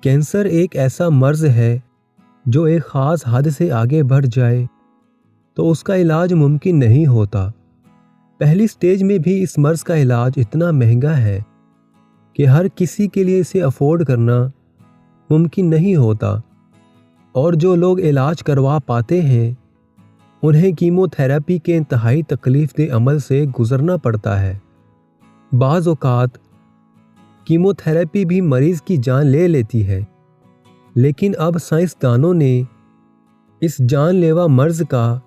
Cancer ایک ایسا مرض ہے جو ایک خاص حد سے آگے بڑھ جائے تو اس کا علاج ممکن نہیں ہوتا۔ پہلی سٹیج میں بھی اس مرض کا علاج اتنا مہنگا ہے کہ ہر کسی کے لیے اسے افورڈ کرنا ممکن نہیں ہوتا، اور جو لوگ علاج کروا پاتے ہیں انہیں کیمو تھراپی کے انتہائی تکلیف دہ عمل سے گزرنا پڑتا ہے۔ بعض اوقات کیمو تھراپی بھی مریض کی جان لے لیتی ہے، لیکن اب سائنسدانوں نے اس جان لیوا مرض کا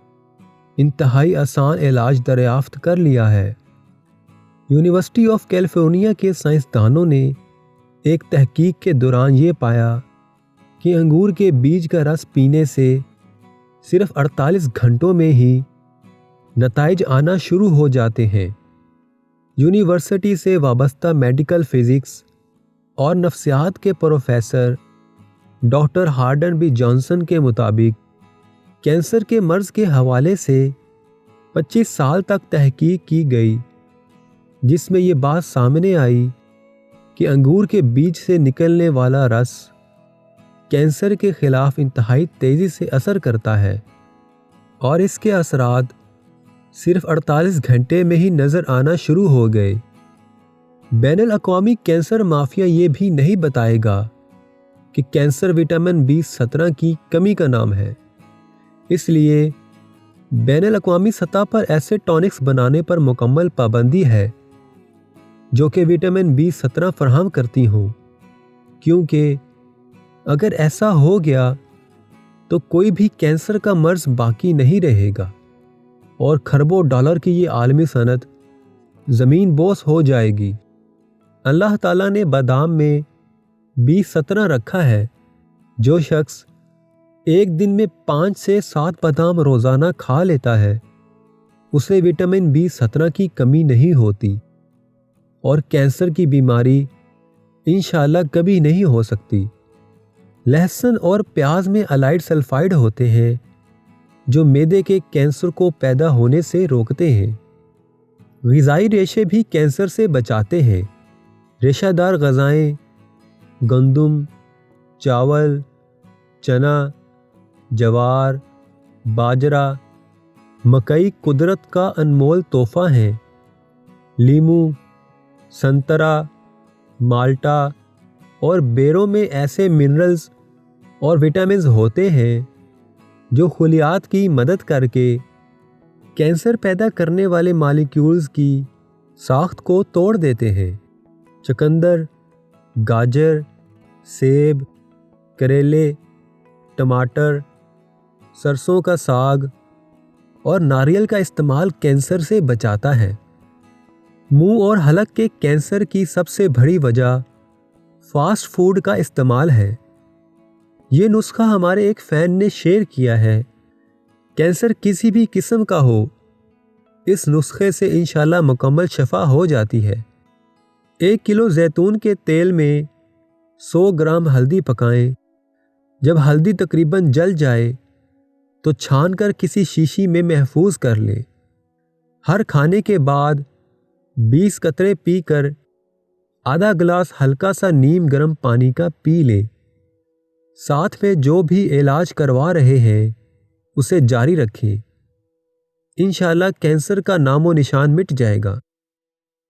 انتہائی آسان علاج دریافت کر لیا ہے۔ یونیورسٹی آف کیلیفورنیا کے سائنسدانوں نے ایک تحقیق کے دوران یہ پایا کہ انگور کے بیج کا رس پینے سے صرف 48 گھنٹوں میں ہی نتائج آنا شروع ہو جاتے ہیں۔ یونیورسٹی سے وابستہ میڈیکل فزکس اور نفسیات کے professor doctor Hardin B Johnson کے مطابق کینسر کے مرض کے حوالے سے 25 سال تک تحقیق کی گئی، جس میں یہ بات سامنے آئی کہ انگور کے بیج سے نکلنے والا رس کینسر کے خلاف انتہائی تیزی سے اثر کرتا ہے، اور اس کے اثرات صرف 48 گھنٹے میں ہی نظر آنا شروع ہو گئے۔ بین الاقوامی کینسر مافیا یہ بھی نہیں بتائے گا کہ کینسر وٹامن B17 کی کمی کا نام ہے، اس لیے بین الاقوامی سطح پر ایسے ٹانکس بنانے پر مکمل پابندی ہے جو کہ وٹامن B17 فراہم کرتی ہوں، کیونکہ اگر ایسا ہو گیا تو کوئی بھی کینسر کا مرض باقی نہیں رہے گا اور کھربوں ڈالر کی یہ عالمی صنعت زمین بوس ہو جائے گی۔ اللہ تعالیٰ نے بادام میں B17 رکھا ہے۔ جو شخص ایک دن میں 5 سے 7 بادام روزانہ کھا لیتا ہے اسے وٹامن B17 کی کمی نہیں ہوتی، اور کینسر کی بیماری انشاءاللہ کبھی نہیں ہو سکتی۔ لہسن اور پیاز میں الائڈ سلفائڈ ہوتے ہیں جو معدے کے کینسر کو پیدا ہونے سے روکتے ہیں۔ غذائی ریشے بھی کینسر سے بچاتے ہیں۔ ریشہ دار غذائیں گندم، چاول، چنا، جوار، باجرہ، مکئی قدرت کا انمول تحفہ ہیں۔ لیموں، سنترا، مالٹا اور بیروں میں ایسے منرلز اور وٹامنز ہوتے ہیں جو خلیات کی مدد کر کے کینسر پیدا کرنے والے مالیکیولز کی ساخت کو توڑ دیتے ہیں۔ چقندر، گاجر، سیب، کریلے، ٹماٹر، سرسوں کا ساگ اور ناریل کا استعمال کینسر سے بچاتا ہے۔ منہ اور حلق کے کینسر کی سب سے بڑی وجہ فاسٹ فوڈ کا استعمال ہے۔ یہ نسخہ ہمارے ایک فین نے شیئر کیا ہے۔ کینسر کسی بھی قسم کا ہو، اس نسخے سے انشاءاللہ مکمل شفا ہو جاتی ہے۔ 1 کلو زیتون کے تیل میں 100 گرام ہلدی پکائیں۔ جب ہلدی تقریباً جل جائے تو چھان کر کسی شیشی میں محفوظ کر لیں۔ ہر کھانے کے بعد 20 قطرے پی کر آدھا گلاس ہلکا سا نیم گرم پانی کا پی لیں۔ ساتھ میں جو بھی علاج کروا رہے ہیں اسے جاری رکھیں۔ انشاءاللہ کینسر کا نام و نشان مٹ جائے گا۔